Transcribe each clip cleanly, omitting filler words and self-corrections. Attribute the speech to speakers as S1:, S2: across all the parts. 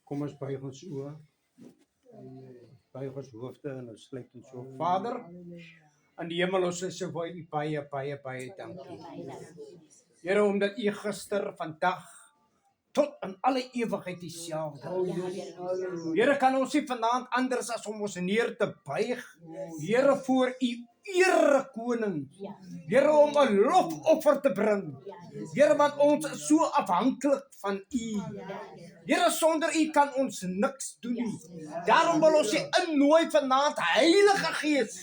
S1: Kom ons buig ons oë. Buig ons hoofde en ons sluit ons oë. Vader, in die hemel, ons is so vir U baie dankie. Here, omdat U gister, vandag, tot in alle ewigheid dieselfde. Here, kan ons nie vanaand anders as om ons neer te buig. Here, voor U Ere koning. Here, om 'n lofoffer te bring. Here, want ons is so afhanklik van U. Here, sonder U kan ons niks doen nie. Daarom wil ons U innooi vanaand, Heilige Gees.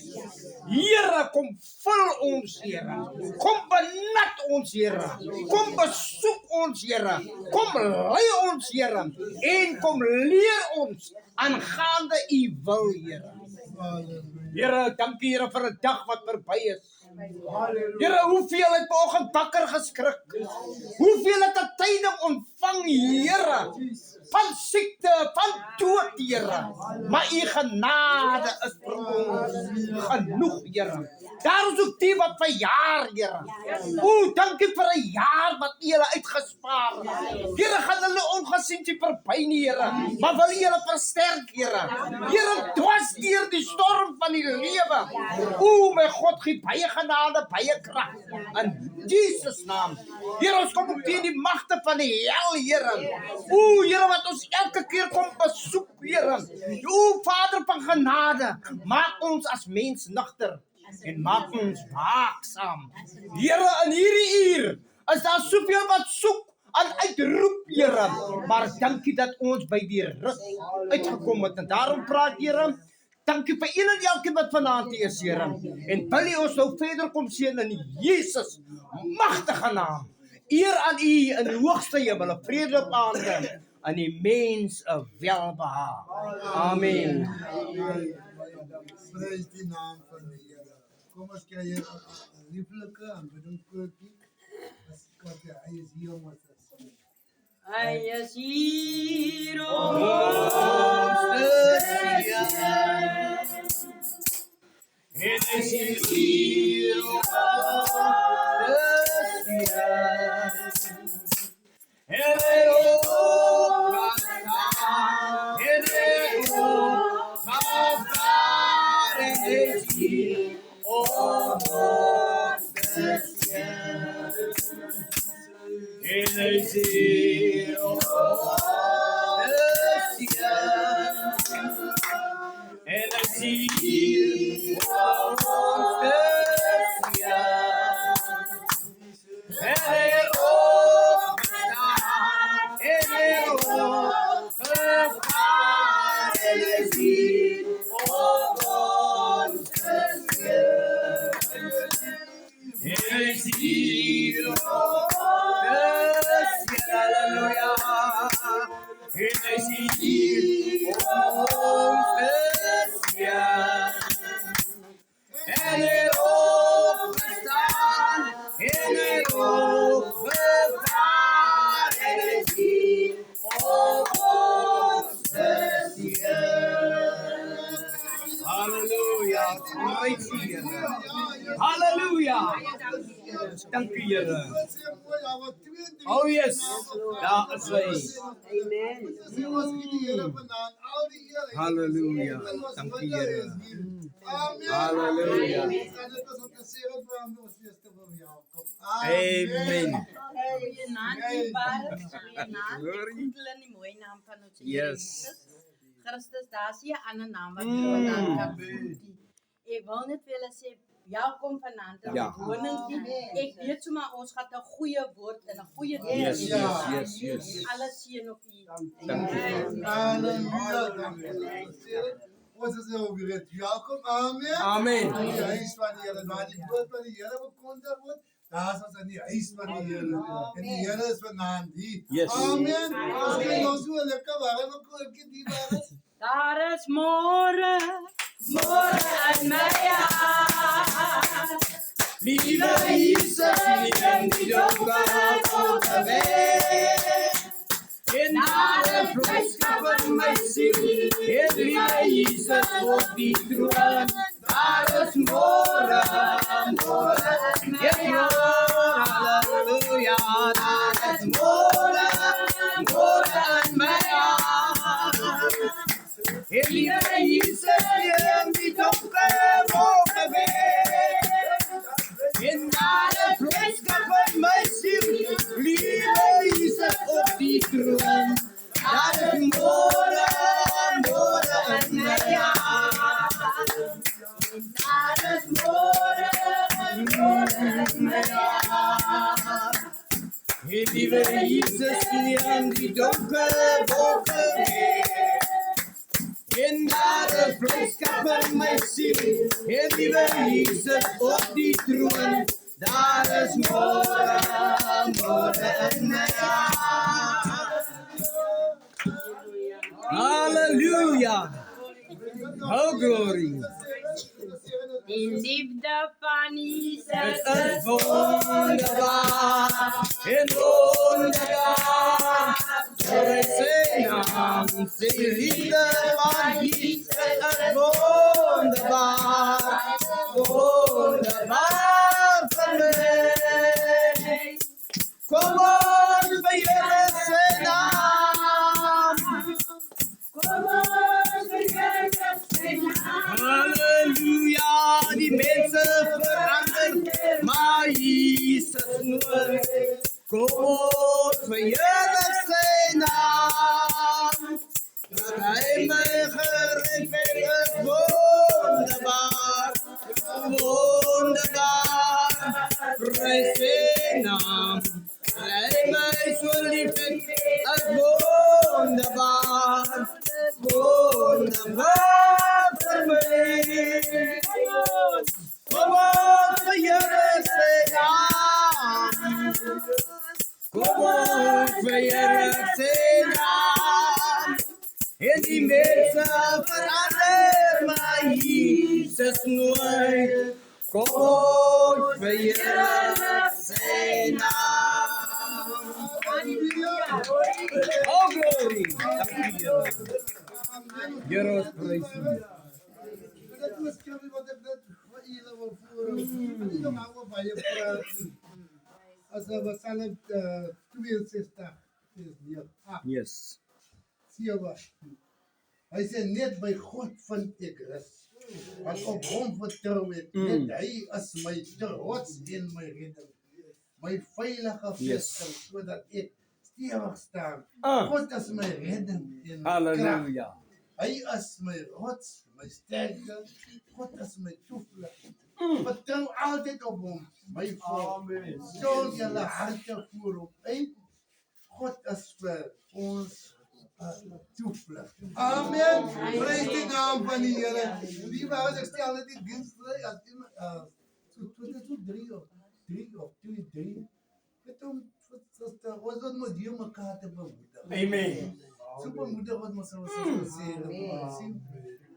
S1: Here, kom vul ons, Here. Kom benut ons, Here. Kom besoek ons, Here. Kom lei ons, Here. En kom leer ons aangaande U wil, Here. Here, dankie Here vir 'n dag wat verby is. Here, hoeveel het vanoggend wakker geskrik? Hoeveel het 'n tyding ontvang, Here? Van siekte, van dood, Here. Maar U genade is vir ons genoeg, Here. Daar is ook die wat verjaar, Here. O, dankie vir 'n jaar wat U hulle uitgespaar het. Here, gaan hulle ongesien nie verby nie, Here. Maar wil U hulle versterk, Here. Here, dwars deur die storm van die lewe. O, my God, gee baie genade, baie krag. In Jesus naam. Here, ons kom ook teen die magte van die hel, Here. O, Here, wat ons elke keer kom besoek, Here. O, Vader van genade, maak ons as mens nugter. En maak ons waaksaam. Here, in hierdie uur is daar soveel wat soek en uitroep, Here. Maar dankie dat ons by die rus uitgekom het. En daarom praat, Here, dankie vir een en elkeen wat vanaand hier is, Here. En wil U ons nou verder kom seën in Jesus magtige naam. Eer aan U in die hoogste hemel, vrede op aarde, en die mens 'n welbehaag. Amen.
S2: Prys die naam van die Here. Kom ons kry hier 'n lieflike aanbiddingskoortjie. As hy is hier om ons te sien.
S3: Hy is hier om ons te sien.
S1: En hy is hier om ons te sien. En hy ook gaan en hy ook gaan vaar en hy is hier om ons te sien. En hy is hier om ons te sien. En hy is hier om ons te sien. En hy ook gestaan en hy ook gevaar en hy is hier om ons te sien. En hy is hier om Halleluja. En hy is hier om ons te sien. En hy ook gestaan en hy ook gevaar en hy is hier om ons te sien. Halleluja. Prys die Here. Halleluja. Dankie Here. Oh yes, daar is hy.
S3: Amen.
S1: Halleluja. Dankie Here.
S2: Amen.
S1: Halleluja. Amen.
S3: Mooi naam van ons
S1: Yes.
S3: Christus, daar is 'n ander naam wat jy kan kan. Ek wil net vir julle sê welkom vanaand in die woning. Ek weet sommer ons gaan 'n goeie woord en 'n goeie
S1: Yes,
S3: ding.
S1: yes.
S3: Alles seën op U.
S2: Ons is nou weer welkom. Amen.
S1: Amen.
S2: Die huis van die Here, waar die woord van die Here bekondig word. Daar is ons in die huis van die Here. En die Here is vanaand hier.
S1: Yes.
S2: Amen. Ons kan nou so lekker warm op koortjie die waar.
S3: Daar is môre in my hart.
S1: Lieve Jesus, neem die donker op de weg. In alle vriendschap van mijn ziel, het lieve Jesus op die troon. Daar is morgen, halleluja. Liewe Jesus, nie aan die donker wolke weer. En daar 'n vleiskap in my siel. En liewe Jesus op die troon. Daar is môre, môre in my hart. Hallelujah. Oh glory.
S3: Die liefde van Jesus
S1: Het is wonderbaar en wonderbaar. Voor zijn naam, zijn liefde van Jesus is wonderbaar. Wonderbaar voor mij. Kom ons verheerlijk zijn naam. Kom ons verheerlijk zijn naam. Halleluja, die mensen veranderen, maar Jesus nooit. Kom ons verheerlijk zijn naam. Dat hij mij gered heeft, is wonderbaar. Wonderbaar, prijs zijn naam. Hij mij zo lief heeft, is wonderbaar. Wonderbaar voor mij. Kom op, verheerlijk zijn naam. Kom op, verheerlijk zijn naam. En die mensen veranderen, maar Jesus nooit. Kom op, verheerlijk zijn naam. Oh, glory. Dank u, Heer. Heer, ons prijs u.
S2: Dat was kami wat ek net vir julle wil voor. Nie nog maar baie praat nie. As we Psalm 62 is hier.
S1: Yes.
S2: Zie wat. Hy sê net by God vind ek rus. Wat op hom vertrou het, net hy is my trots en my redding. My veilige vesting, sodat ek stewig staan. God is my redding en my krag.
S1: Halleluja.
S2: Hy is my rots, my sterkte. God is my toevlug. Vertrou altyd op hom, my volk. Stel julle harte voor op uit. God is vir ons toevlug. Amen. Prys die naam van die Here. Wie wou ek stel dit die diens vry as iemand so 3 of 2. Dit om ons wat moet hier mekaar te bemoedig.
S1: Amen.
S2: Super moedig wat ons sê. Sien.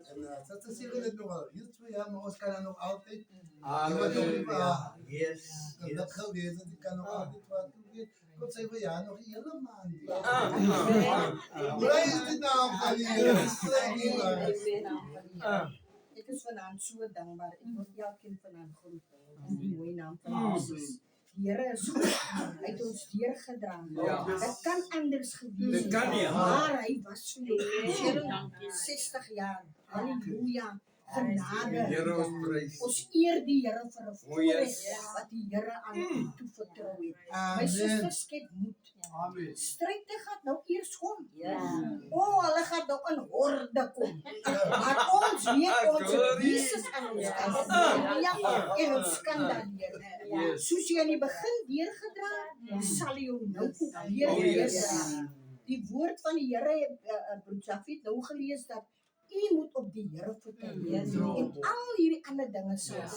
S2: En dat is hier net nog al. Hier 2 jaar, maar ons kan nog altijd.
S1: Halleluja. Yes.
S2: Dat geweest dat ik kan nog altijd wat doen. God zei van ja, nog een hele maand. Prijs de naam van die Here.
S3: Ek is vanaand so dankbaar. Ek wil elkeen vanaand groet in die mooie naam van Jesus. Die Here is goed. Hy het ons deurgedra. Dit kan anders gewees het.
S1: Dit kan nie,
S3: Maar hy was vir jou 60 jaar. Halleluja. Genade.
S1: Here, ons prys.
S3: Ons eer die Here vir 'n voorreg wat die Here aan u toevertrou het. My susters skep moed. Strydte gaan nou eers kom. Hulle gaan nou in horde kom. Maar ons weet ons het Jesus aan ons kant. En ons kan dat leer. Soos jy aan die begin deurgedra, sal jy hom nou ook weer deurdra. Die woord van die Here, Broer Jafet nou gelees dat u moet op die Here vertrou. En al hierdie ander dinge sal
S2: Ja.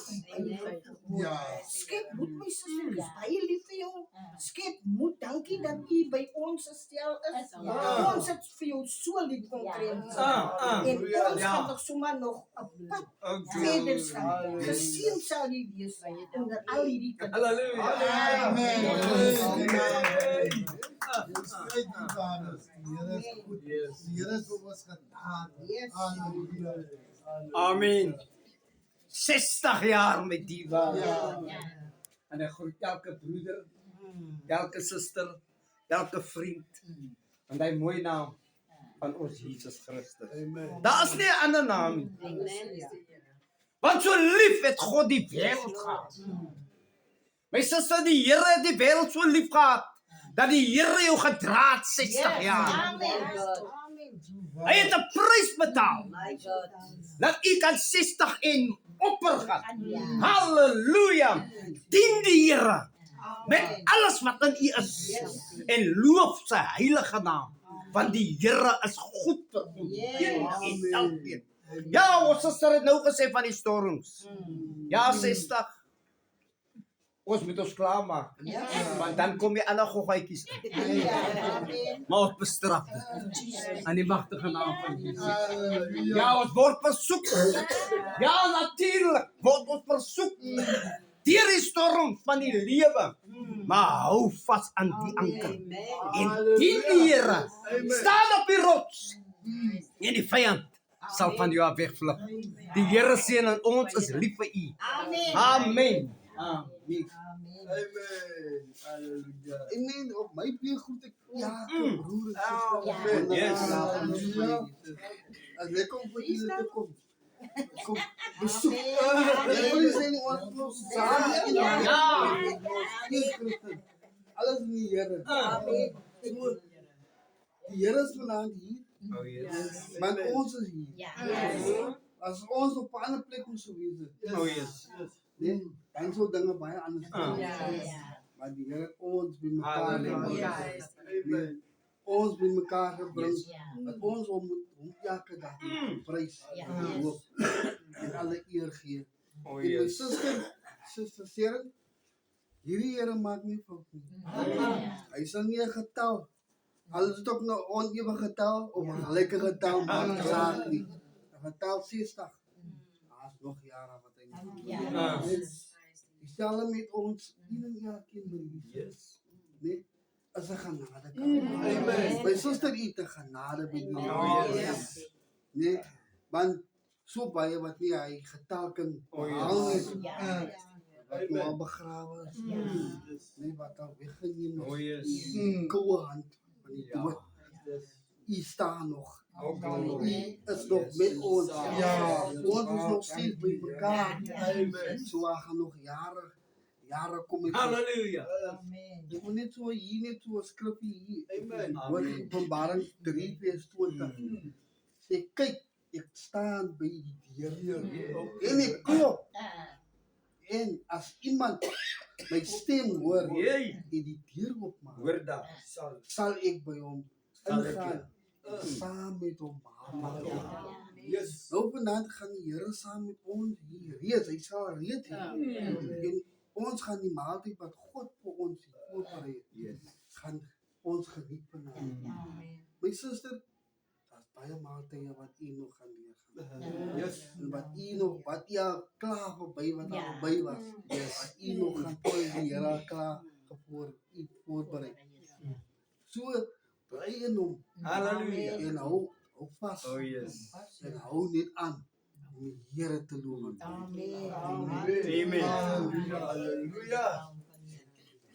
S3: skep moed, my suster, is baie lief vir jou. Skep moed, dankie dat u by ons gestel is. Ons het vir jou so lief omtrent. En ons gaan nog sommer nog 'n pad verder staan. Geseën sal jy wees onder al hierdie kinders.
S1: Halleluja.
S2: Amen. Stryd die dames. Die Here is goed. Die Here is vir ons genade. Halleluja.
S1: Amen. 60 jaar met Diva.
S2: Ja.
S1: En ek groet elke broeder, elke suster, elke vriend. In die mooie naam van ons Jesus Christus.
S2: Amen.
S1: Daar is nie 'n ander naam nie. Want so lief het God die wêreld gehad. My suster, die Here het die wêreld so lief gehad dat die Here jou gedra het 60 jaar. Hy het 'n prys betaal. Dat u kan 60 en opper gaan. Halleluja. Dien die Here. met alles wat in u is. En loof sy heilige naam, want die Here is goed vir ons. Een en elkeen. Ja, ons suster het nou gesê van die storms. Ja, 60. Ons moet ons klaarmaak. Want dan kom jy alle goggetjies. Maar ons bestraf dit. In die magtige naam van Jesus. Ja, ons word versoek. Ja, natuurlijk word ons versoek. Deur die storm van die lewe. Maar hou vas aan die anker. En dien die Here. Staan op die rots. En die vyand sal van jou af wegvlug. Die Here seën en ons is lief vir u. Amen. Amen.
S2: Amen. Op my pleeggoed ek broer.
S1: Yes.
S2: As ek kom vir julle te kom. Kom besoek. Julle sê nie ons saam. Alles in die Here. Amen. Die Here is vanaand hier.
S1: Oh yes.
S2: Maar ons is hier. As ons op 'n ander plek moes wees.
S1: Oh yes.
S2: Nee, dan sou dinge baie anders wees. Maar die Here ons by mekaar gebring. Ons by mekaar gebring. Dat ons moet elke dag prys en loof en alle eer gee.
S1: Oh
S2: En my
S1: yes.
S2: suster Sharon, hierdie Here maak nie fout nie. Hy sal nie 'n getal. Al is dit ook nou onewe getal of 'n gelyke getal, maak nie saak nie. 'n Getal 60. Daar's nog jare wat hy nie. Dieselfde met ons een en elkeen.
S1: Yes.
S2: Nee, as 'n genade kan. Amen. My suster het 'n genade by die
S1: Oh yes.
S2: Nee, want so baie wat nie hy getal kan haal nie. Wat nou al begrawe is. Nee, wat al weggeneem is.
S1: Oh yes.
S2: Koue hand van die dood. U staan nog.
S1: Oh
S2: U is nog met ons. Ja, ons is nog steeds by mekaar. Amen. So gaan nog jare kom ek.
S1: Halleluja.
S2: Ek moet net so hier net so 'n skrifgie hier. Amen. Openbaring 3:20. Sê kyk, ek staan by die deur. En ek klop. En as iemand my stem hoor en die deur oopmaak,
S1: Hoor daar.
S2: sal ek by hom ingaan. Saam met hom.
S1: Yes.
S2: Nou vanaand gaan die Here saam met ons hier reeds. Hy sal reeds hier. En ons gaan die maaltyd wat God vir ons voorberei het, gaan ons geniet vanaand. My suster, daar's baie maaltye wat u nog gaan leer.
S1: Yes.
S2: En wat u al klaar verby wat al verby was. Wat u nog gaan tooi die Here klaar voorberei. So bly in hom.
S1: Halleluja.
S2: En hou vas.
S1: Oh yes.
S2: En hou net aan om die Here te loof.
S3: Amen.
S1: Amen.
S2: Halleluja.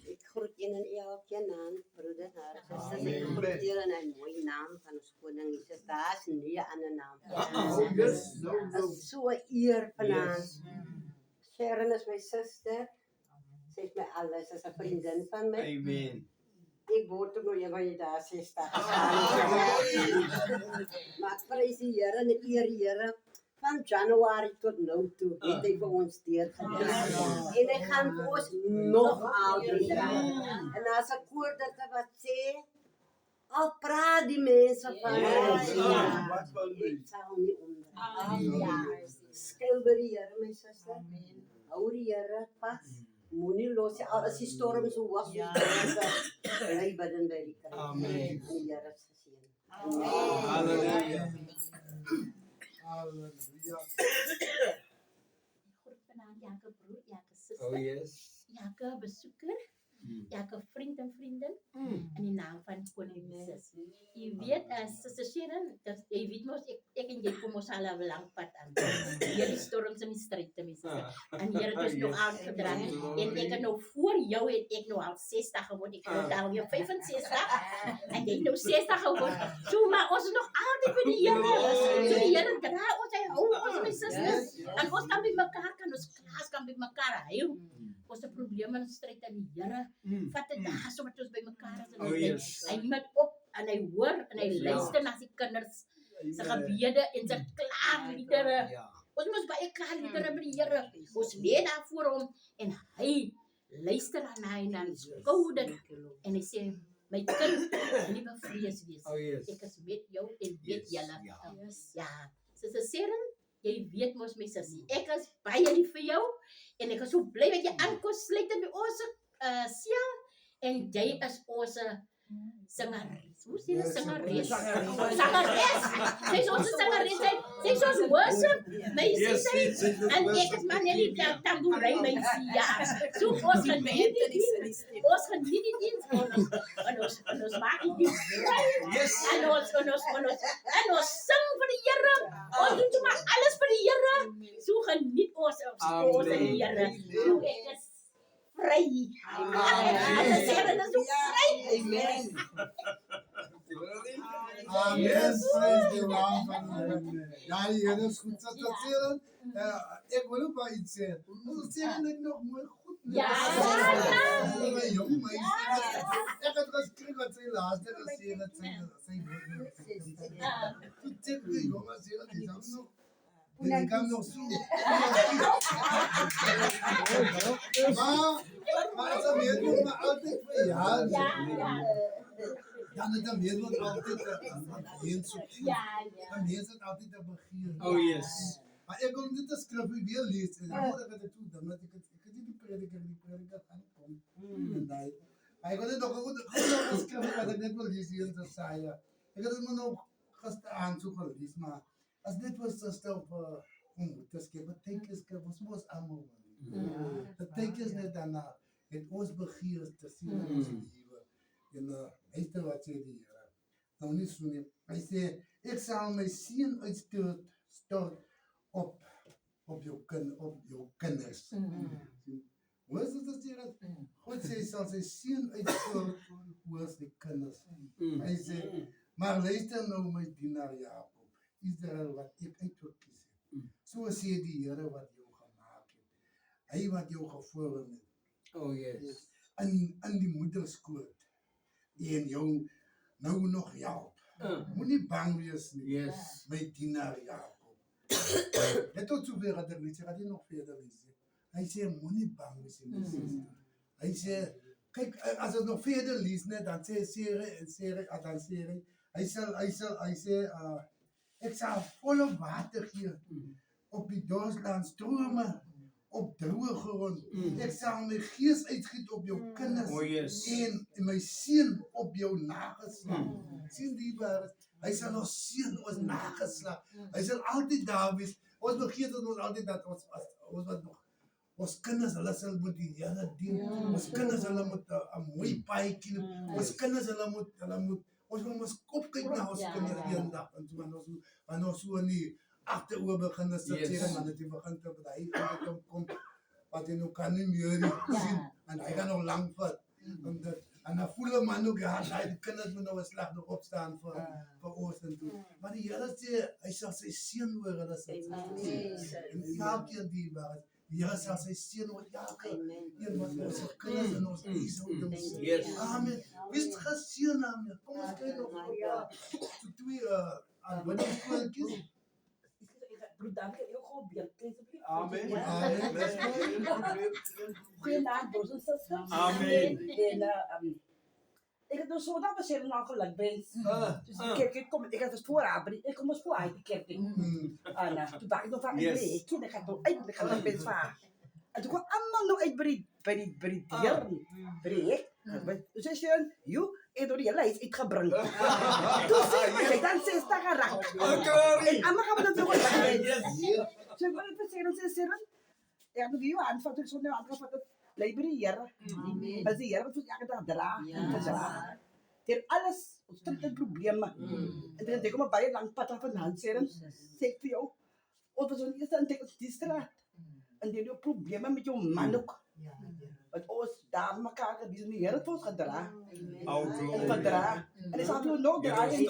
S4: Ik groet in een elke naam, broeder, zusters. Ik groet hier in een mooie naam van ons koning Jezus. Daar is nie 'n ander naam. Het is so 'n eer vanavond. Sharon is my suster. Sy is my alles. Sy is 'n vriendin van my.
S1: Amen.
S4: Ik word ook nog een van je daar 60. Maar ek prys die Here en ek eer die Here. Van Januarie tot nou toe het hy vir ons deurgegaan. En hy gaan vir ons nog altyd dra. En as 'n koordigter wat sê, al praat die mense van ek sal nie onder. Skil by die Here, my suster. Hou die Here vas. Moenie los nie. Al is die storm so hoog, bly bidden by die Here.
S1: Amen.
S4: En die Here is geseën.
S1: Halleluja.
S2: Halleluja.
S5: Groet vanaand elke broer, elke suster,
S1: Oh yes.
S5: elke besoeker, elke vriend en vriendin in die naam van Koning Jesus. Jy weet, Suster Sharon, jy weet mos, ek en jy kom ons al 'n lang pad aan. Hierdie storms en die stryd te mis. En die Here het ons nog aangedra. En ek het nou voor jou het ek nou al 60 geword. Ek het nou weer 65. En jy nou 60 geword. So maar ons is nog altyd by die Here. So die Here dra ons, hy hou ons, my susters. En ons kan by mekaar, ons klaas kan by mekaar huil. Ons het probleme en stryd aan die Here. Vat dit daar sodat ons by mekaar is.
S1: Oh yes.
S5: Hy met op en hy hoor en hy luister na sy kinders se gebede en sy klaarliedere.
S1: Ja.
S5: Ons moet baie klaarliedere by die Here. Ons lê daar voor hom en hy luister aan hy en dan skou dit en hy sê my kind, nie bevrees wees.
S1: Oh yes.
S5: Ek is met jou en met
S1: Yes,
S5: julle.
S1: ja.
S5: Ja, Suster Sharon, jy weet mos my sussie. Ek is baie lief vir jou en ek is so bly dat jy aankom sluit in ons seel en jy is ons sangeres. Hoe sê jy sangeres? Sangeres. Sy is ons sangeres. Sy is ons worship. Meisie sy. En ek is maar net die tamboerijn meisie. Ja. So ons geniet die ons geniet die diens en ons maak die diens.
S1: Yes.
S5: En ons sing vir die Here. Ons doen sommer alles vir die Here. So geniet ons die Here. So ek is vry. Amen. Sharon is so vry.
S4: Amen.
S2: Amen. Praise the Lord. Ja, die Here is goed. Dat Sharon, ek wil ook maar iets sê. Sharon het nog mooi goed.
S5: Ja.
S2: My jong meisie. Ek het geskryf wat sy laaste gesê het. Sy Dit is die jonge Sharon, die dan nog. Ik kan nog zo. Maar ze weet maar altijd van ja. Dan is dan weet nog altijd een zoek. Dan is het altijd een begin.
S1: Oh yes.
S2: Maar ik wil niet de schrift weer lezen. En dan moet ik het doen. Dan moet ik die prediker aankomen. Maar ik wil het nog goed de schrift wat ik net wil lezen in de saai. Ik had het me nog gestaan zo gelezen, maar als dit was de stel voor ontmoeters, betekent was ons allemaal. Betekent net daarna het ons begeer te zien in ons leven. En meeste wat zei die Heer, nou niet zo niet. Hij zei, ik zal mijn zien uitstort op jouw kinders. Hoe is het dat hier? God zei, zal zijn zien uitstort oor die kinders. Hij zei, maar luister nou mijn dienaar Jacob. Israel wat ek uitgekies het. So sê die Here wat jou gemaak het. Hy wat jou gevorm het.
S1: Oh yes.
S2: In die moederskoot. En jou nou nog help. Moenie bang wees nie.
S1: Yes.
S2: My dienaar Jacob. Net tot sover dat ek sê, gaat hy nog verder lees. Hy sê moenie bang wees nie. Hy sê kyk as ons nog verder lees net dan sê hy sê ek sal volle water gee op die doorslaan strome op droë grond. Ek sal my gees uitgiet op jou kinders en my seën op jou nageslag. Sien die waar hy sal ons seën ons nageslag. Hy sal altyd daar wees. Ons vergeet ons altyd dat ons wat nog ons kinders hulle sal moet die Here dien. Ons kinders hulle moet 'n mooi paadjie loop. Ons kinders hulle moet ons moet ons kop kyk na ons kinders eendag en toe wanneer ons so in die agteroor begin sit en dan het jy begin te hy kom wat jy nou kan nie meer sien en hy gaan nog lank vat en dan voel 'n man ook ja hy kinders moet nou 'n slag nog opstaan vir ons en toe maar die Here sê hy sal sy seën oor hulle sit en elkeen die waar die Here sal sy seën oor een wat ons kinders en ons huishoudings. Amen. Wees geseën amen. Kom ons kyk nog so twee aanbiddingskooltjies.
S6: Amen.
S7: Goeienaand, broers en susters.
S6: Amen.
S7: En ik heb dus zo dat we zeer lang gelukt ben. Dus de kerk komt, ik had het voorabend, ik kom eens voor uit de kerk. En toen dacht ik nog van, ik dan ga ik nog uit, ik ga nog best vaak. En toen kwam allemaal nog uit bij die dieren. Dus hij zei, joh, ik door die lijst, ik ga brengen. Toen zei ik, dan zei ze, daar raak. En allemaal gaan we dat zo goed doen. Zo, wat ik zeggen, ja, nu je aanvat, ik zo nu aanvat, blijf bij de Heer. Als de Heer, wat ik daar draag. Ter alles, ons stuk het problemen. En dan denk ik, maar bij je lang pad af en hand zeggen, zeg ik voor jou, of we zo'n eerste aan die straat. En die hebben problemen met jouw man ook. Want ons daar elkaar, die zijn de Heer het ons gedragen. En gedragen. En ik zal je nog dragen, ik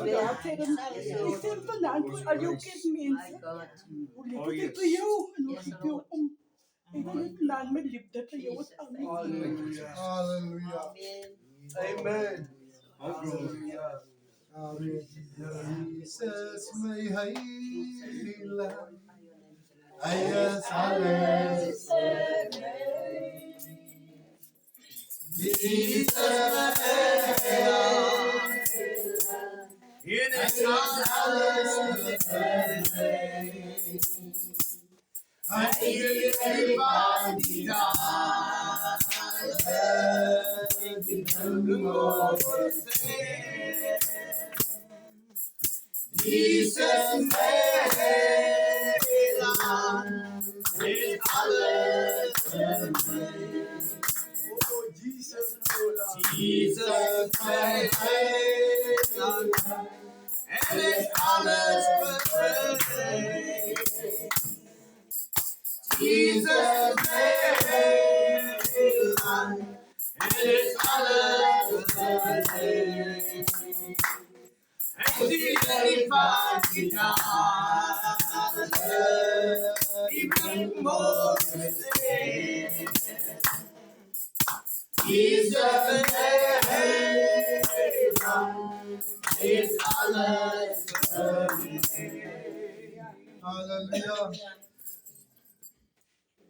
S7: zeg vanavond, al jouw kindmensen. Hoe lief het voor jou en hoe lief jou om. Ik wil het land met liefde voor jou.
S2: Halleluja. Halleluja.
S6: Amen.
S2: Halleluja. Amen. Jesus, my heiland. Hij is alles. Jesus is alles oh Jesus Jesus and is alles Jesus and is alles and die even more Jesus is alles Hallelujah.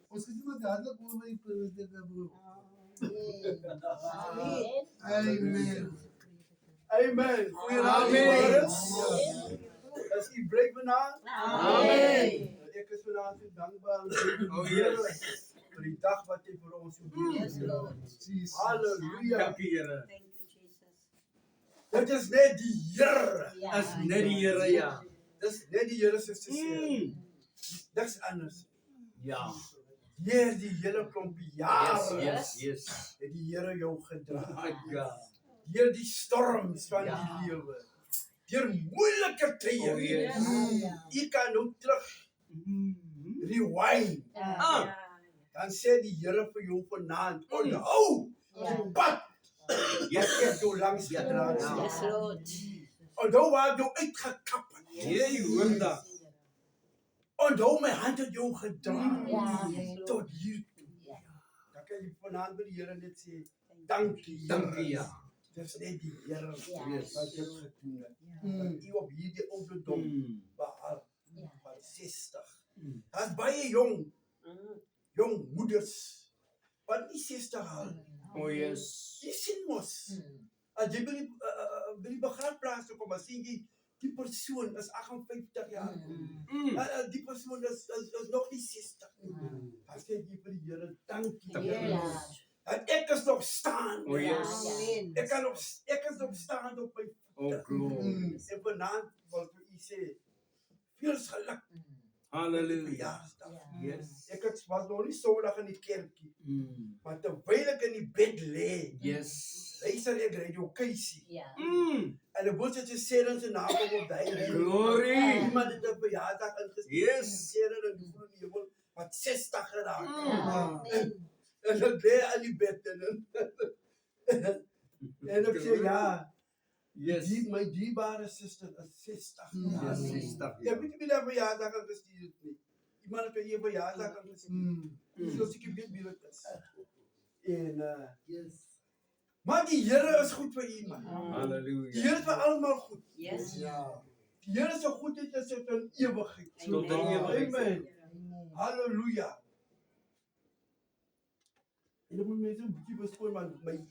S2: Ons het iemand dadelik oor my prediker gebroek. Amen. Amen. Goeienaand. As u breek vanaand. Amen. Ek is vanaand so dankbaar vir die dag wat hy vir ons gedoen het. Jesus. Halleluja. Dank u Here. Dit is net die Here. Is net die Here, ja. Dis net die Here se sê. Dis anders. Ja. Hier die hele klompie jare. Yes. Het die Here jou gedra. Ja. Deur die storms van die lewe. Deur moeilike tye. U kan nou terug rewind. Dan sê die Here vir jou vanaand, onthou die pad. Jy het jou langs gedra. Yes, Lord. Onthou waar jy uitgekap het. Jy hoor dat. Onthou my hand het jou gedra. Tot hier toe. Dan kan jy vanaand by die Here net sê, dankie. Dankie, ja. Dis net die Here wat dit gedoen het. U op hierdie ouderdom behaal van 60. Daar's baie jong moeders wat nie 60 haal. O yes. Jy sien mos. As jy by die begrafplaas kom, as sien jy die persoon is 58 jaar. Die persoon is nog nie 60. Dan sê jy vir die Here, dankie. En ek is nog staan. O yes. Ek is nog staan op my voete. En vanaand wil ek u sê, veel geluk. Halleluja. Yes. Ek was nog nie Sondag in die kerkie. Maar terwyl ek in die bed lê, luister ek Radio Keisie. En die boodskap se Seren se naam op daai. Glory. Iemand het 'n verjaardag ingestuur. Seren en die vroeg wat 60 geraak. En ek lê aan die bed en ek sê ja. Yes. My dierbare suster is 60. Ja, 60. Ja, weet jy wie daar verjaardag aan gestuur het nie? Iemand het hier verjaardag aan gestuur. Soos ek weet wie dit is. En maar die Here is goed vir u man. Halleluja. Die Here is vir almal goed. Yes. Ja. Die Here se goedheid is tot in ewigheid. Tot in ewigheid. Amen. Halleluja. En dan moet mense 'n bietjie bespoor man my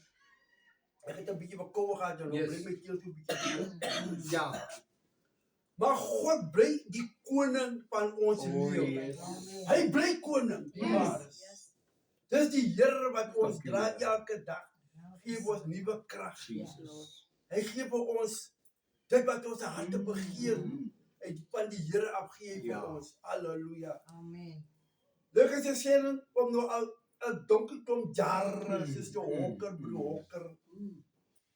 S2: ek het 'n bietjie bekoue gehad en nou bly my keel so 'n bietjie. Ja. Maar God bly die koning van ons lewe. Hy bly koning. Dis die Here wat ons dra elke dag. Gee ons nuwe krag. Hy gee vir ons dit wat ons harte begeer. Hy van die Here afgee vir ons. Halleluja. Amen. Dit is sê om nou al 'n donker klomp jare, soos die hokker.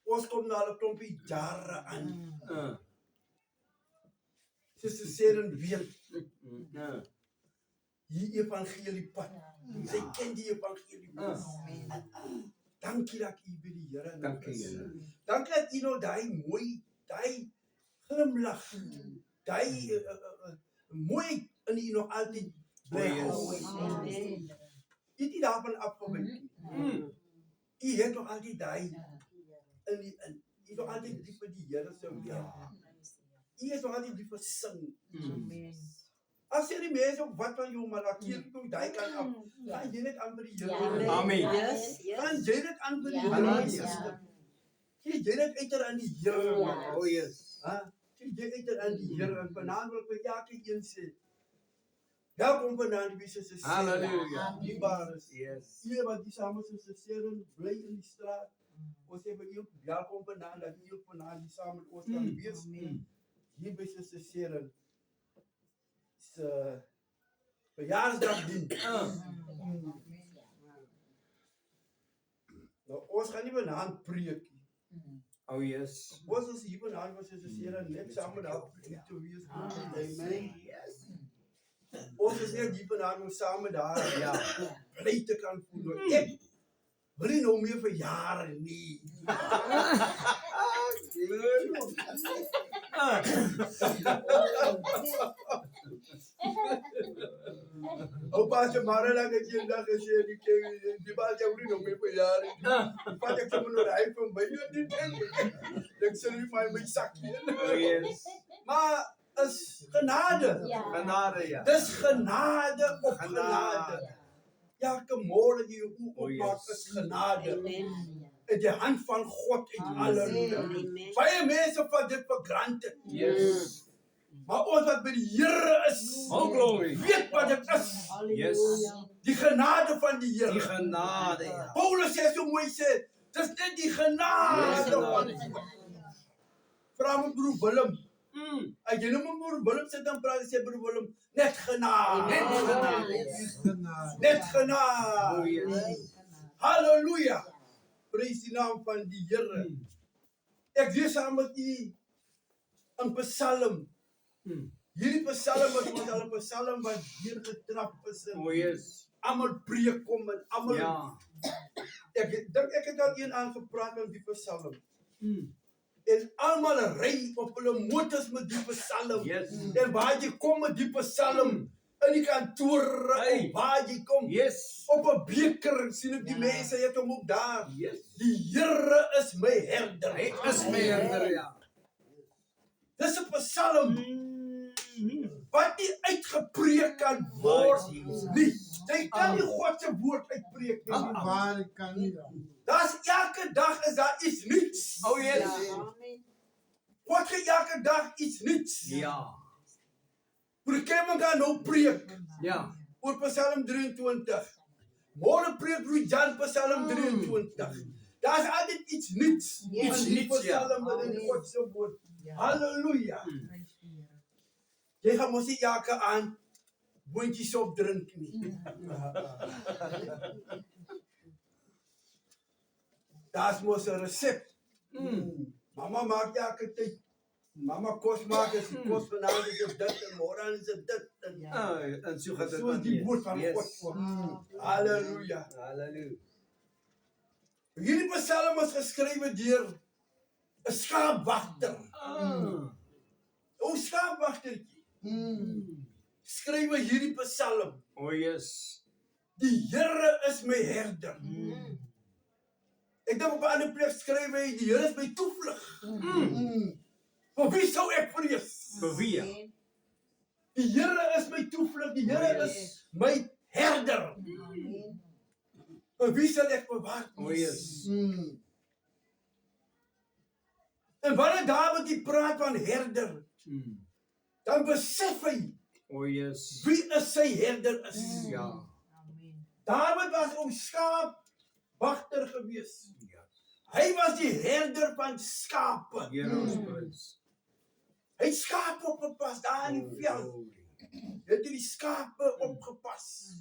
S2: Ons kom na 'n klompie jare aan. Soos die Seren weet. Die evangelie pad. Sy ken die evangelie pad. Dankie dat u by die Here is. Dankie dat u nou daai glimlag, daai mooi in u nog altyd bly. U het nie daarvan afgewyk. U het nog altyd daai in u nog altyd lief vir die Here se wil. U is nog altyd lief vir sing. As jy die mense op wat van jou maar keer toe daai kan af. Dan jy net aan by die Here. Amen. Dan jy net aan by die Here. Jy net uit aan die Here. O yes. Jy uit aan die Here en vanaand wil ek vir elke een sê
S6: Welkom vanavond, wie ze
S1: Halleluja.
S6: Dierbaar is.
S1: Yes.
S6: Iedereen wat die samen successeren, blij in die straat. Ons hebben hier welkom vanavond, dat hier vanavond die samen met ons kan wees. Hier bij successeren. Verjaarsdag dien. Nou, ons gaan niet vanavond preken.
S1: Oh yes.
S6: Ons is hier vanavond wat successeren, net samen daar te wees. Amen. Ons is net hier vanavond om samen daar blij te kan voelen. Ik wil niet nog meer verjaren, nee. Opa, se mara lang het jy dag gesê die baas jou nie nog meer verjaren. Vat ek sommer nog uit van by jou dit. Ek sê nie my sakkie.
S1: Oh yes.
S6: Maar is genade.
S1: Genade, ja.
S6: Dis genade op genade. Elke môre die jy opmaak is genade. In die hand van God en halleluja. Baie mense vat dit vir granted.
S1: Yes.
S6: Maar ons wat by die Here is,
S1: Oh glory.
S6: weet wat dit is.
S1: Yes.
S6: Die genade van die
S1: Die
S6: Here.
S1: genade, ja.
S6: Paulus sê so mooi sê, dis net die genade van God. Vra my broer Willem. As jy nou my broer Willem sit dan praat sê broer Willem, net genade.
S1: Net genade.
S6: Net genade.
S1: Oh yes.
S6: Halleluja. Prys die naam van die Here. Ek lees saam met u in Psalm. Hierdie Psalm wat ons al 'n Psalm wat hier getrap is.
S1: Oh yes.
S6: Almal preek kom en almal
S1: Ja.
S6: ek dink ek het al een aangepraat met die Psalm. En almal ry op hulle motors met die Psalm.
S1: Yes.
S6: En waar jy kom met die Psalm in die kantore,
S1: Hey.
S6: waar jy kom
S1: Yes.
S6: op 'n beker sien ek die mense het hom ook daar.
S1: Yes.
S6: Die Here is my herder.
S1: Hy is my herder, ja.
S6: Dis 'n Psalm wat nie uitgepreek kan word nie. Jy kan nie God se woord uitpreek nie.
S2: Waar kan nie dan?
S6: Daar's elke dag is daar iets nuuts.
S1: Oh yes.
S6: God gee elke dag iets nuuts.
S1: Ja.
S6: Hoe kan men gaan nou preek
S1: Ja.
S6: oor Psalm 23? Môre preek Louis Jan Psalm 23. Daar's altyd iets nuuts.
S1: Iets
S6: in die
S1: nuuts, ja.
S6: Psalm in God se woord. Halleluja. Jy gaan mos nie elke aand boontjies op drink nie. Daar's mos 'n resep. Mamma maak elke tyd. Mamma kos maak as die kos vanaand is dit en môre is dit.
S1: En so gaan dit
S6: So is die woord van
S1: Yes.
S6: God voor. Halleluja.
S1: Halleluja.
S6: Hierdie Psalm is geskrywe deur 'n skaapwagter. 'n Skaapwagtertjie. Skrywe hierdie Psalm.
S1: Oh yes.
S6: Die Here is my herder. Ek dink op 'n ander plek skryf hy die Here is my toevlug. Vir wie sou ek vrees?
S1: Vir wie?
S6: Die Here is my toevlug. Die Here is my herder. Vir wie sal ek bewaar?
S1: Oh yes.
S6: En wanneer Dawid die praat van herder, dan besef hy
S1: Oh yes.
S6: wie is sy herder is.
S1: Ja.
S6: Dawid was 'n skaapwagter gewees.
S1: Ja.
S6: Hy was die herder van skape.
S1: Here ons prys.
S6: Hy het skape opgepas daar in die veld. Hy het die skape opgepas.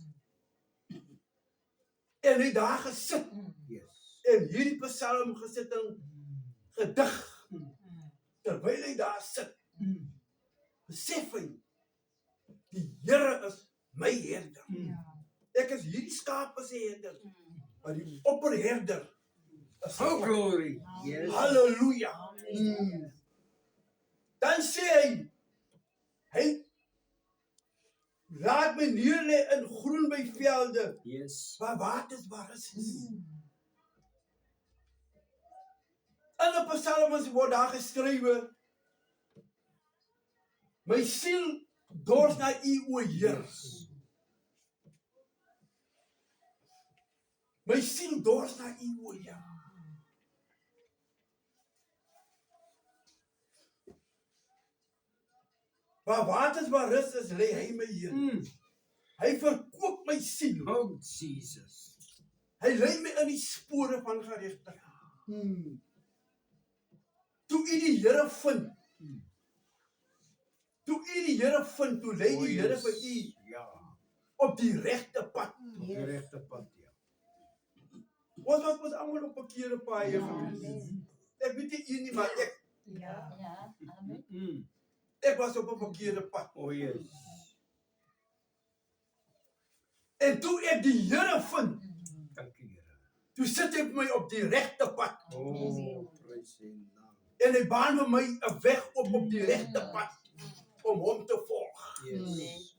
S6: En hy daar gesit
S1: Yes.
S6: en hierdie Psalm gesit en gedig. Terwyl hy daar sit, besef hy die Here is my herder. Ek is hierdie skape se herder, maar die opperherder is
S1: Oh
S6: God.
S1: glory. Yes.
S6: Halleluja. Dan sê hy laat my neerlê in groen by velde
S1: Yes.
S6: waar waters waar is. In 'n Psalm word daar geskrywe: My siel dors na U, o Heer. My siel dors na U, o Heer. Waar waters waar rus is, lê hy my heen. Hy verkoop my siel.
S1: Oh, Jesus.
S6: Hy lei my in die spore van geregtigheid. Toe u die Here vind, toe lei die Here vir u
S1: Ja,
S6: op die regte pad.
S1: op die regte pad, ja.
S6: Ons was allemaal op verkeerde paaie gewees. Ek weet nie, maar
S5: Ja, amen.
S6: ek was op 'n verkeerde pad.
S1: Oh, yes.
S6: En toe ek die Here vind,
S1: Dankie, Here.
S6: toe sit ek my op die regte pad.
S1: Oh, prys sy naam.
S6: En hy baan vir my 'n weg op die regte pad om hom te volg.
S1: Yes.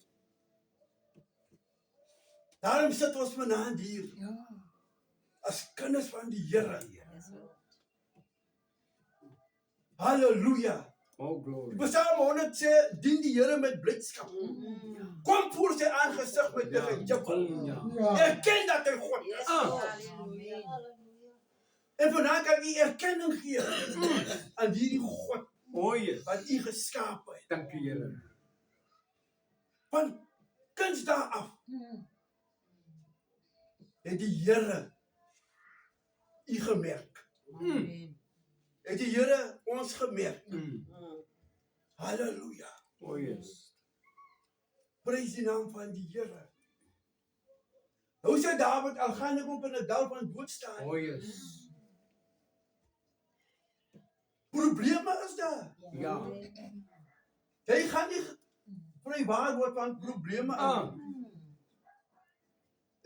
S6: Daarom sit ons vanaand hier as kinders van die Here. Halleluja.
S1: Oh,
S6: Die
S1: glory.
S6: Psalm 100 sê, dien die Here met blydskap. Kom voor sy aangesig met 'n jubel.
S1: Ja.
S6: Erken dat hy God is. En vanaand kan u erkenning gee aan hierdie God
S1: Oh, yes.
S6: wat u geskaap het.
S1: Dankie, Here.
S6: Van kinds daar af het die Here u gemerk. Het die Here ons gemerk. Halleluja.
S1: Oh, yes.
S6: Prys die naam van die Here. Hoe sê Dawid, al gaan ek op in 'n dal van dood staan.
S1: Oh, yes.
S6: Probleme is daar.
S1: Ja.
S6: Jy gaan nie vrywaar word van probleme aan.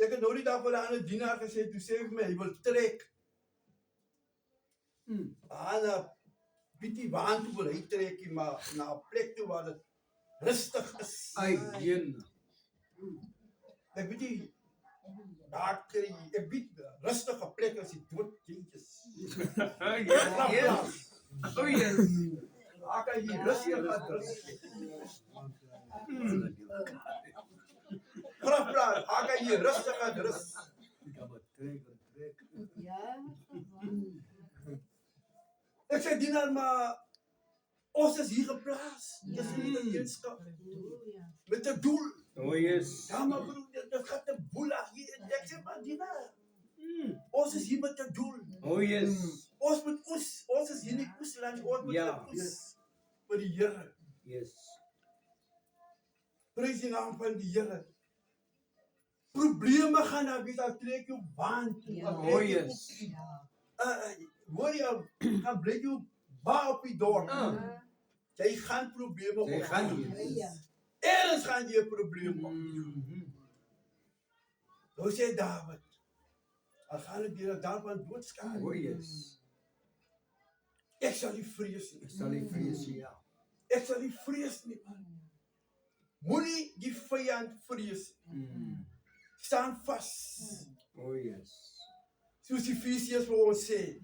S6: Ek het nou die dag vir 'n ander dienaar gesê, toe sê hy vir my, hy wil trek. Ana bietjie waan toe wil hy trek, maar na 'n plek toe waar dit rustig is.
S1: Ai, Jen.
S6: Ek weet nie, daar kry jy 'n bietjie rustige plek as die dood kindjes.
S1: Yes. Oh, yes.
S6: Daar kan jy rustig gaan rus. Grafplaas, daar kan jy rustig gaan rus. Ek sê dienaar, maar ons is hier geplaas. Dis nie 'n eenskap met 'n doel.
S1: Oh, yes.
S6: Ja, maar broer, dit gaat 'n boelag hier. Ek sê maar dienaar. Ons is hier met 'n doel.
S1: Oh, yes.
S6: Ons moet oes. Ons is hier in die oesland. Ons moet
S1: Ja.
S6: oes vir die Here.
S1: Yes.
S6: Prys die naam van die Here. Probleme gaan daar wees, al trek jou baan toe.
S3: Ja.
S6: al trek
S1: Oh,
S6: jou
S1: yes.
S6: hoor jy, gaan bly jou ba op die dorp. Jy gaan probleme
S1: Jy
S6: op.
S1: gaan hier.
S6: Ergens gaan jy 'n probleem op. Nou sê Dawid, al gaan ek deur 'n dal van doodskaar,
S1: Oh, yes.
S6: ek sal nie vrees nie.
S1: Ek sal nie vrees nie, ja.
S6: Ek sal nie vrees nie. Moenie die vyand vrees. Staan vas.
S1: Oh, yes.
S6: Soos Efesiërs vir ons sê,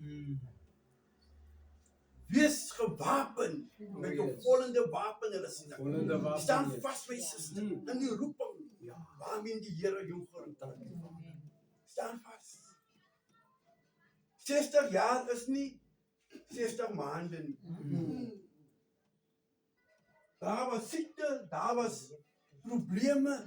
S6: wees gewapen met jou
S1: yes.
S6: vollende wapenrusting.
S1: Volgende wapen.
S6: Staan
S1: yes.
S6: vas, my suster, in die roeping waarmee die Here jou geroep het. Staan vas. 60 jaar is nie 60 maande nie. Daar was siekte, daar was probleme.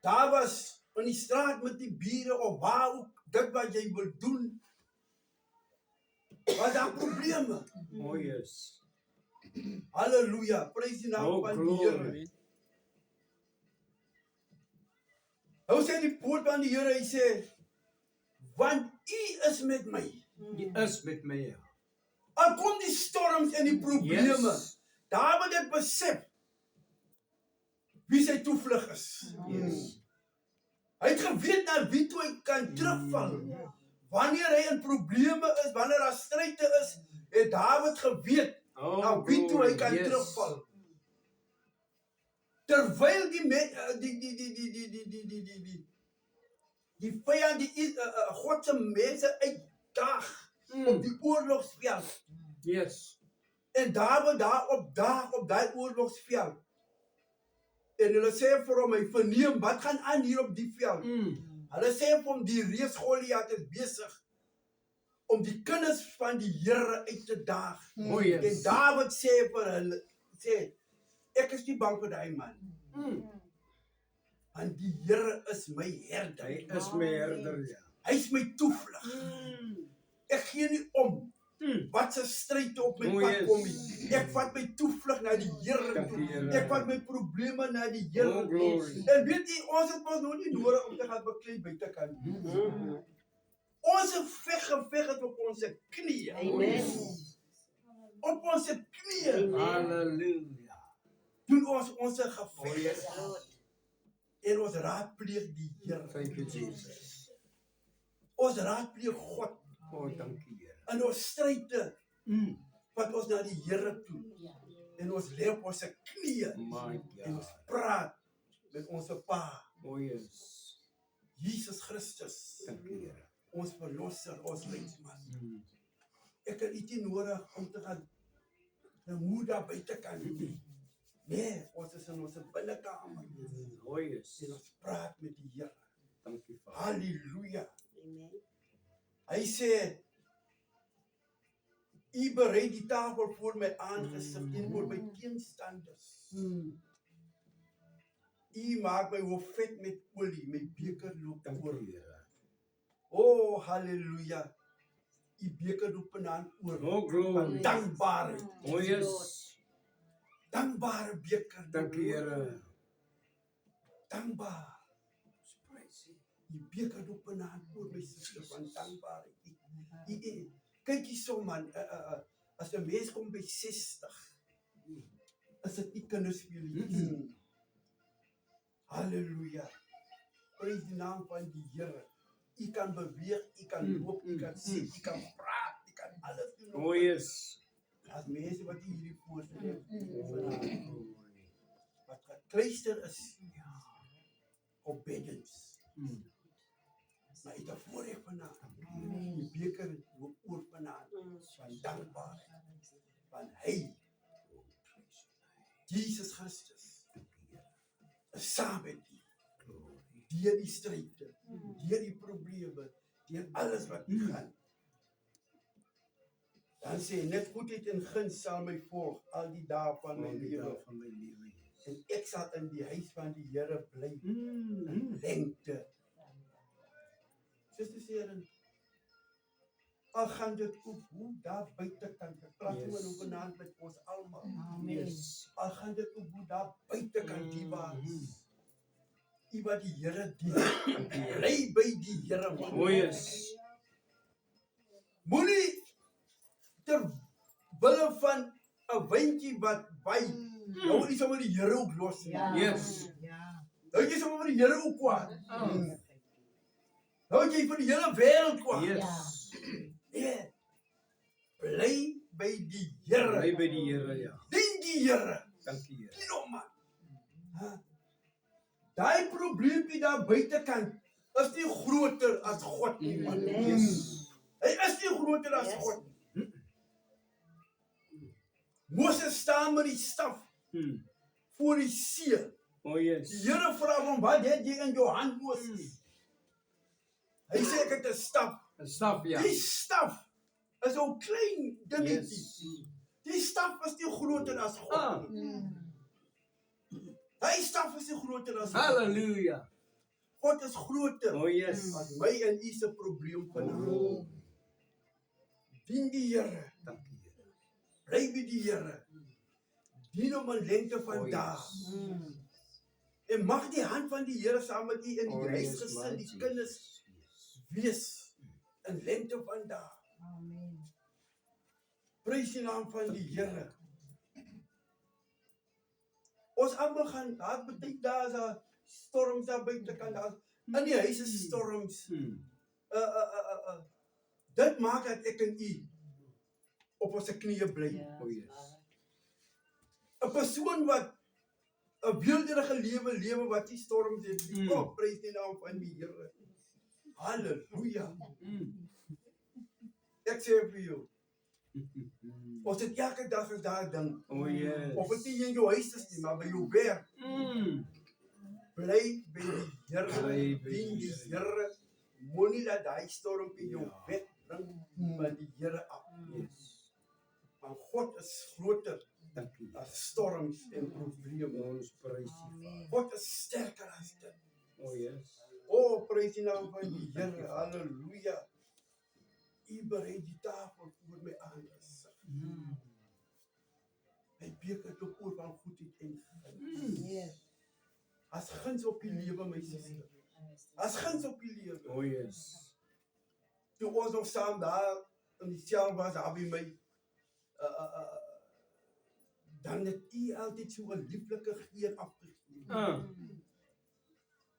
S6: Daar was in die straat met die bure of waar ook dit wat jy wil doen. Was daar probleme?
S1: Oh, yes.
S6: Halleluja, prys die naam
S1: Oh,
S6: van die Here.
S1: glory.
S6: Hoe sê die woord van die Here, hy sê, want U is met my.
S1: Jy is met my, ja.
S6: Al kom die storms en die probleme,
S1: Yes.
S6: daar moet ek besef wie sy toevlug is.
S1: Yes.
S6: Hy het geweet na wie toe hy kan terugval. Wanneer hy in probleme is, wanneer daar stryde is, het Dawid geweet
S1: Oh,
S6: na wie toe hy
S1: glory.
S6: kan
S1: Yes.
S6: terugval. Terwyl die vyand God se mense uitdaag op die oorlogsveld.
S1: Yes.
S6: En Dawid daar opdaag op daai oorlogsveld. En hulle sê vir hom, hy verneem, wat gaan aan hier op die veld? Hulle sê vir hom, die reus Goliat is besig om die kinders van die Here uit te daag.
S1: Oh,
S6: En
S1: yes.
S6: Dawid sê vir hulle, sê, Ek is nie bang vir daai man. Want die Here is my herder.
S1: Hy is my herder, ja.
S6: Hy is my toevlug. Ek gee nie om wat se stryd op my
S1: O,
S6: pad
S1: yes.
S6: kom nie. Ek vat my toevlug na die Here
S1: Dank
S6: toe.
S1: u, Here.
S6: Ek vat my probleme na die Here
S1: Oh,
S6: toe.
S1: glory.
S6: En weet jy, ons het mos nog nie nodig om te gaan beklei buitekant. Ons veg het op ons knieë.
S4: Amen.
S6: Op ons knieë
S1: Halleluja.
S6: doen ons
S1: Oh,
S6: geveg.
S1: yes.
S6: En ons raadpleeg die Here.
S1: Thank you, Jesus.
S6: Ons raadpleeg God
S1: Oh, dankie, Here.
S6: in ons stryde. Wat ons na die Here toe. En ons lê op ons knieë.
S1: My
S6: En ons
S1: God.
S6: praat met ons Pa,
S1: Oh, yes.
S6: Jesus Christus.
S1: Dankie, Here.
S6: Ons verlosser, ons leidsman. Ek het nie nodig om te gaan na moed daar buitekant nie. Nee, ons is in ons binnekamer.
S1: Oh, yes.
S6: En ons praat met die Here.
S1: Dankie, Vader.
S6: Halleluja.
S4: Amen.
S6: Hy sê, U berei die tafel voor my aangesig teenoor my teenstanders. U maak my hoof vet met olie, my beker loop
S1: Dankie,
S6: oor.
S1: Here.
S6: Oh, halleluja. U beker loop vanaand oor.
S1: Oh, glory.
S6: Van dankbaarheid.
S1: Oh, yes.
S6: Dankbare beker.
S1: Dankie, Here.
S6: Dankbaar. Die beker loop vanaand oor my suster van dankbaarheid. Kyk hierso man, as 'n mens kom by 60, is dit nie kinderspeletjies. Halleluja. Prys die naam van die Here. U kan beweeg, u kan loop, u kan sien, u kan praat, u kan alles doen.
S1: Oh, yes.
S6: As mense wat nie hierdie voorstel het,
S1: Oh,
S6: wat gekluister is, op beddens. Maar hy het 'n voorreg vanaand. Die beker loop oor vanaand. Van dankbaarheid. Van hy. Jesus Christus. Is saam met u. Deur die stryde. Deur die probleme. Deur alles wat gaan. Dan sê hy, net goedheid en guns sal my volg al die dae van my lewe.
S1: van my lewe.
S6: En ek sal in die huis van die Here bly. In lengte. Susters en al gaan dit op hoe daar buitekant. Ek praat oor hoe vanaand met ons almal.
S1: Yes.
S6: Al gaan dit op hoe daar buitekant die waar. U wat die Here dien. Bly by die Here man.
S1: Oh, yes.
S6: Moenie ter wille van 'n windjie wat by. Nou moet jy sommer die Here ook los.
S1: Yes.
S6: Nou jy sommer vir die Here ook kwaad. Nou jy vir die hele wêreld kwaad.
S1: Yes.
S6: Nee. Bly by die Here.
S1: Bly by die Here, ja.
S6: Dien die Here.
S1: Dankie, Here.
S6: Dien hom man. Daai probleempie daar buitekant is nie groter as God nie man.
S1: Yes.
S6: Hy is nie groter as God nie. Moses staan met die staf voor die see.
S1: Oh, yes.
S6: Die Here vra hom, wat het jy in jou hand, Moses? Hy sê ek het 'n staf.
S1: 'n Staf, ja.
S6: Die staf is 'n klein dingetjie.
S1: Yes.
S6: Die staf is nie groter as God nie. Hy staf is nie groter as God.
S1: Halleluja.
S6: God is groter
S1: Oh, yes.
S6: as my en u se probleem vanaand. Dien die Here.
S1: Dankie, Here.
S6: Bly by die Here. Dien hom in lengte van
S1: Oh,
S6: dae.
S1: yes.
S6: En mag die hand van die Here saam met u in die
S1: Oh, yes,
S6: huisgesin,
S1: my
S6: die
S1: Jesus.
S6: kinders wees in lengte van dae. Prys die naam van die Here. Ons almal gaan, daar betek daar is 'n storms daar buitekant, daar in die huis is storms. Dit maak dat ek en u op ons knieë bly.
S1: Oh, yes.
S6: 'n Persoon wat 'n weelderige lewe wat die storms het. Oh, prys die naam van die Here. Halleluja. Ek sê vir jou, ons het elke dag as daar ding.
S1: Oh, yes.
S6: Of dit nie in jou huis is nie, maar by jou werk. Bly by die Here.
S1: Bly by
S6: Dien
S1: die
S6: die Here. Moenie dat daai storm in jou wegbring van die Here af.
S1: Yes.
S6: Want God is groter
S1: Dankie.
S6: As storms en probleme.
S1: Ons prys U, Vader.
S6: God is sterker as dit.
S1: O, yes.
S6: O, prys die naam van die Here. Halleluja. U berei die tafel voor my aan. Hy beker te oor van goedheid en guns. As guns op die lewe, my suster. As guns op die lewe.
S1: O, yes.
S6: Toe ons nog saam daar in die sel was, daar by my, dan het U altyd so 'n lieflike geur afgegee.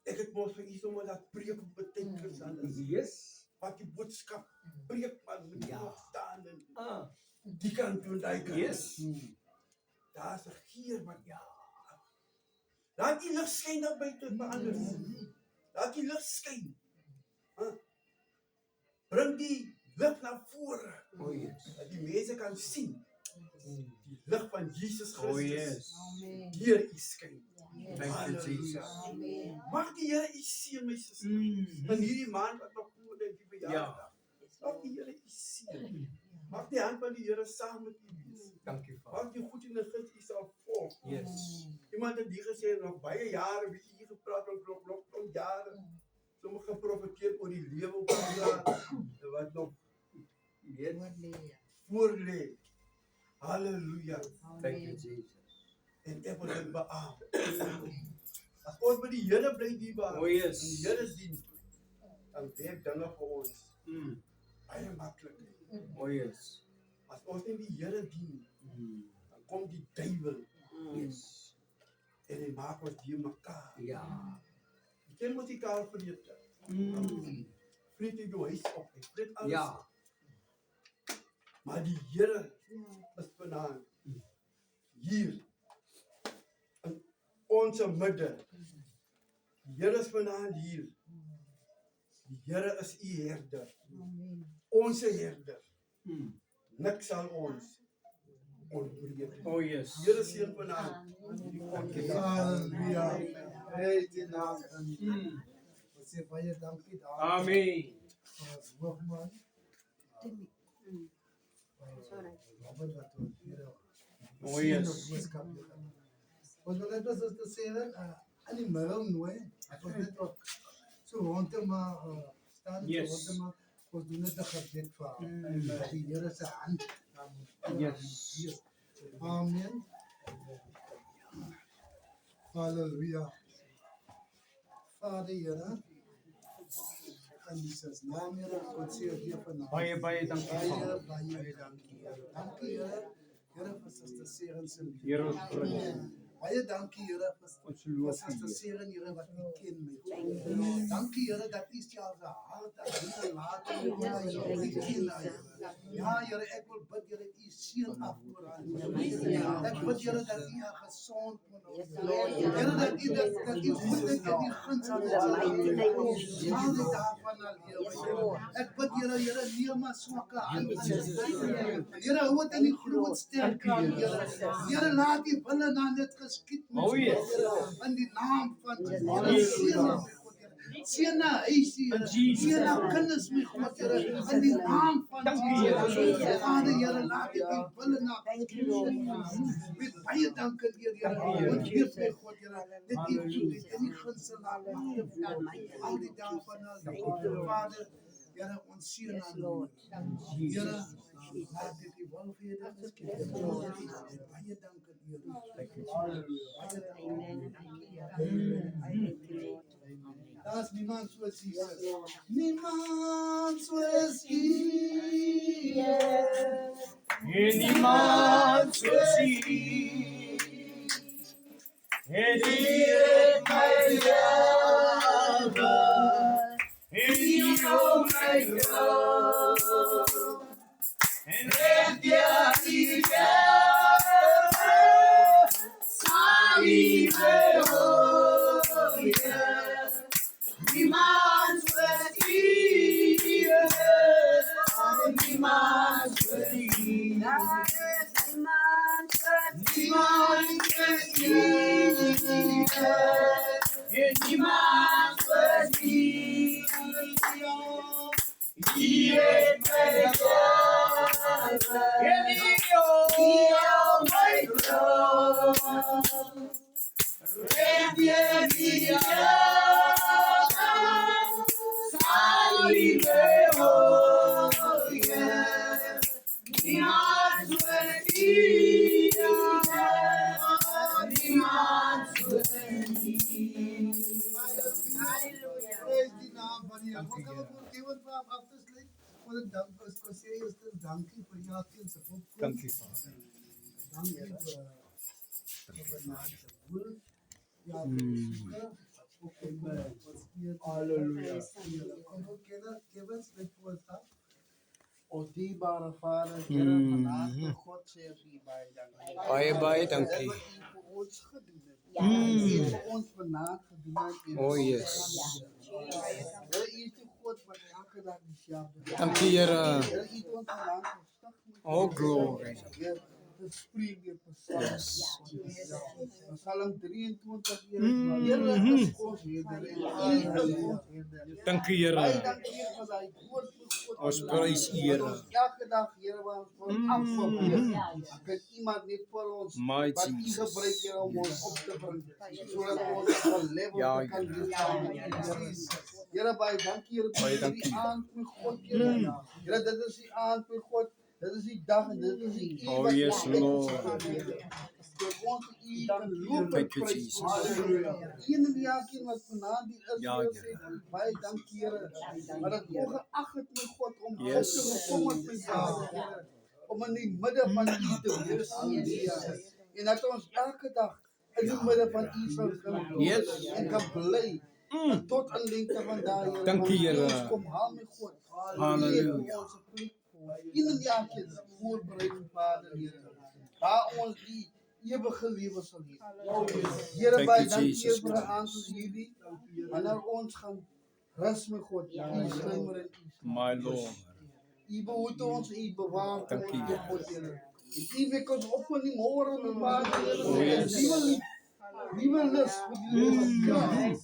S6: Ek het mos vir U sommer laat preek op betenkens alles.
S1: Yes.
S6: Wat die boodskap preek man, moet
S1: Ja.
S6: nog staan en die kant toe en die kant.
S1: Yes.
S6: Daar is 'n geur wat laat die lig skyn daar buite vir anders. Laat die lig skyn. Bring die lig na vore.
S1: O, yes.
S6: Dat die mense kan sien. Die lig van Jesus Christus.
S1: O, yes.
S6: Deur U skyn.
S1: Thank you, Jesus.
S6: Mag die Here U seën, my suster. In hierdie maand wat nog voor die verjaardag. Mag die Here U seën. Mag die hand van die Here saam met U wees.
S1: Dankie, Vader.
S6: Mag die goed en die guns U sal volg.
S1: Yes.
S6: Iemand het hier gesê nog baie jare wie U gepraat van jare. Sommige geprofeteer oor die lewe op die jaar wat nog voor lê. Halleluja.
S1: Thank you, Jesus.
S6: En ek wil dit beaam. As ons met die Here bly dierbaar,
S1: O, yes.
S6: en die Here dien, dan werk dinge vir ons baie maklik.
S1: O, yes.
S6: As ons nie die Here dien, dan kom die duiwel
S1: Yes.
S6: en hy maak ons die mekaar.
S1: Ja.
S6: Jy ken mos die kaal vrede. Vreet jy jou huis op, hy vreet alles.
S1: Ja.
S6: Maar die Here is vanaand hier in ons midde. Die Here is vanaand hier. Die Here is u herder. Ons herder. Niks sal ons ontbreek.
S1: O, yes.
S6: Die Here seën vanaand.
S2: Halleluja. Hey, die naam van ons sê baie dankie daar.
S1: Amen.
S2: Ons hoofman. Robert wat ons hier
S1: O, yes.
S2: Ons wil net as te sê dat aan die middel nooi. Ek wil net ook so rondom staan
S1: Yes.
S2: rondom ons doen dit 'n gebed vir die Here se hand.
S1: Yes.
S2: Amen. Halleluja. Vader Here, in Jesus naam Here, God sê hier vanaand.
S1: Baie dankie, Vader.
S2: Baie dankie. Dankie Here. Here vir Suster Seren se liefde.
S1: Here, ons prys.
S2: Baie dankie Here
S1: Ons
S2: vir
S1: loof
S2: Suster
S1: U.
S2: Seren Here wat U ken my. Dankie Here dat U self se hart aan hierdie laat en U ken haar. Ja Here, ek wil bid Here U seën af oor haar. Ek bid Here dat U haar gesond moet hou. Here dat U goedheid en U guns aan haar lewe. Al die dae van haar lewe. Ek bid Here neem maar swakke hand. Here hou dit in die groot sterk Here. Here laat die wille na dit geskied met
S1: O, yes.
S2: in die naam van Jesus. Seën na huis Here. Seën na kinders my God Here in die naam van Jesus. Vader Here laat dit die wille na met baie dankie Here. Want hier my God Here dit U en die gunste laat al die dae van ons lewe. Vader Here ons seën aan U. Here laat dit die wil vir dit geskied. Baie dankie Here. Daar's niemand soos Jesus. Niemand soos U.
S1: En niemand soos U. En U het my lewe. En U hou my groot. En ek die niemand soos U. Niemand soos U. Niemand soos U. Niemand soos U. U het my lewe. En U hou my groot.
S2: Praise the naam van die Here. Ons gaan ook even vanaf af te sluit. Want ik dank ons conseil is te dankie vir elkeen se opkomst.
S1: Dankie Vader.
S2: Dankie vir naam se woord. Ja, Halleluja. Kom ook Kevin, spreek voor ons af. O dierbare Vader, Here, vandaag God sê ons u baie dankie.
S1: Baie dankie.
S2: Dat wat u vir ons gedoen het. U het vir ons vandaag gedoen het.
S1: Oh, yes.
S2: Here, u is die God wat elke dag dieselfde is.
S1: Dankie Here.
S2: Here, u het ons vandaag gestig met
S1: Oh glory.
S2: Here, dit spreek weer Psalms. Psalm 23, Here is ons Heerder en u is ons Heerder.
S1: Dankie
S2: Baie
S1: Here.
S2: dankie Here vir daai woord van God.
S1: Ons prys U, Here.
S2: Wat ons elke dag Here waar ons voor afprobeer. Kan iemand net vir ons
S1: My
S2: wat u
S1: Jesus.
S2: gebruik Here om ons op te bring. Sodat ons op 'n level
S1: Ja,
S2: kan
S1: Here.
S2: wees. Here baie dankie Here
S1: Baie
S2: vir
S1: dankie.
S2: die aand met God Here. Here dit is die aand met God. Dit is die dag en dit is die uur
S1: Oh,
S2: wat
S1: yes,
S2: U
S1: Lord.
S2: Dat ons U kan loop
S1: Thank you,
S2: en prys.
S1: Jesus.
S2: Halleluja. Een en elkeen wat vanaand hier is,
S1: Ja,
S2: Here,
S1: Here.
S2: sê baie dankie Here. Maar dat ongeag het met God om
S1: Yes.
S2: te gekom het met Vader, Here. Om in die midde van U te wees, Here. En dat ons elke dag in die midde van U sal kan
S1: Yes.
S2: wees en kan bly. Tot aan lengte van daai Here.
S1: Dankie,
S2: Want U
S1: Here.
S2: ons kom haal met God.
S1: Halleluja.
S2: Onze plek in en elkeen voorbereid, Vader, Here. Waar ons die ewige lewe sal hê. Here,
S1: Thank
S2: baie
S1: you,
S2: dankie
S1: Jesus
S2: vir 'n aand soos hierdie. Wanneer ons gaan rus met God, U slimmer en U.
S1: My Lord.
S2: U behoed ons, U bewaar
S1: Dankie,
S2: ons,
S1: Here.
S2: God, Here. En U wek ons op in die môre, my Vader, Here.
S1: Oh, yes.
S2: Liewe lus vir die lewe.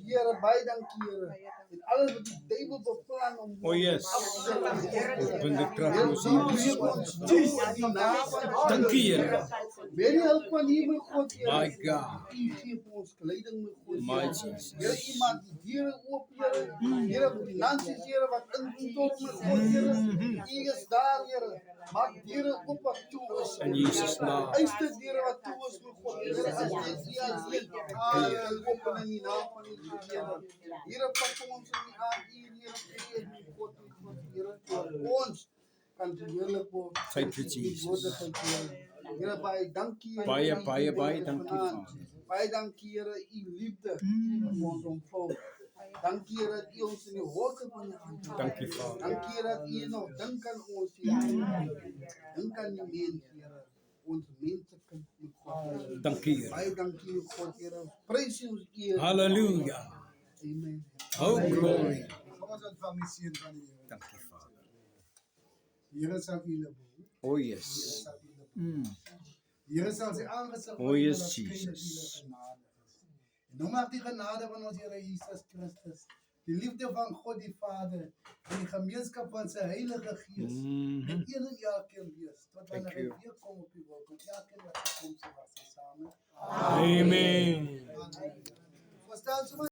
S2: Here, baie dankie, Here. En alles wat die duiwel beplan om
S1: Oh, yes.
S2: af te set.
S1: Open the trap,
S2: Here,
S1: Lord
S2: U
S1: Jesus.
S2: breek ons toe in die naam van
S1: Dankie Here.
S2: Weer die hulp van U, my God, Here.
S1: My God.
S2: U gee vir ons kleding, my God,
S1: My
S2: Here.
S1: Jesus.
S2: Here, U maak die deure oop, Here. Here, finansies, Here, wat instorm, my God, Here. U is daar, Here. Maak deure oop wat toe is.
S1: In Jesus' naam.
S2: Uitstek deure wat toe is, my God, Here. As dit U alleen kan open in die naam van U, Here. Here, pak ons in die aand, U, Here, gee, my God, Here. Ons kan heerlik word.
S1: Thank you, Jesus.
S2: Here, baie dankie. Here,
S1: Baie,
S2: vir u
S1: baie, baie
S2: woorde
S1: dankie,
S2: vanaand.
S1: Vader.
S2: Baie dankie, Here, u liefde om ons omvou. Dankie, Here, dat u ons in die wolke van u hand hou.
S1: Dankie Vader.
S2: Dankie, Here, dat u nog dink aan ons, Here. Dink aan die mens, Here. Ons mensekind, my God.
S1: Dankie Here.
S2: Baie dankie, God, Here. Prys u ons eer.
S1: Hallelujah.
S2: Amen.
S1: Oh glory.
S2: Ons ontvang die seën van die Here.
S1: Dankie Vader.
S2: Here sal u lief hê.
S1: Oh yes.
S2: Here sal sy aangesig
S1: O, yes,
S2: dat skyn dat
S1: Jesus.
S2: u genade is. En nou mag die genade van ons Here Jesus Christus, die liefde van God die Vader en die gemeenskap van sy Heilige Gees met een en elkeen wees tot wanneer
S1: Thank
S2: hy
S1: you.
S2: weer kom op die wolk met elkeen wat gekom se was saam.
S1: Amen.
S2: Verstaan jy?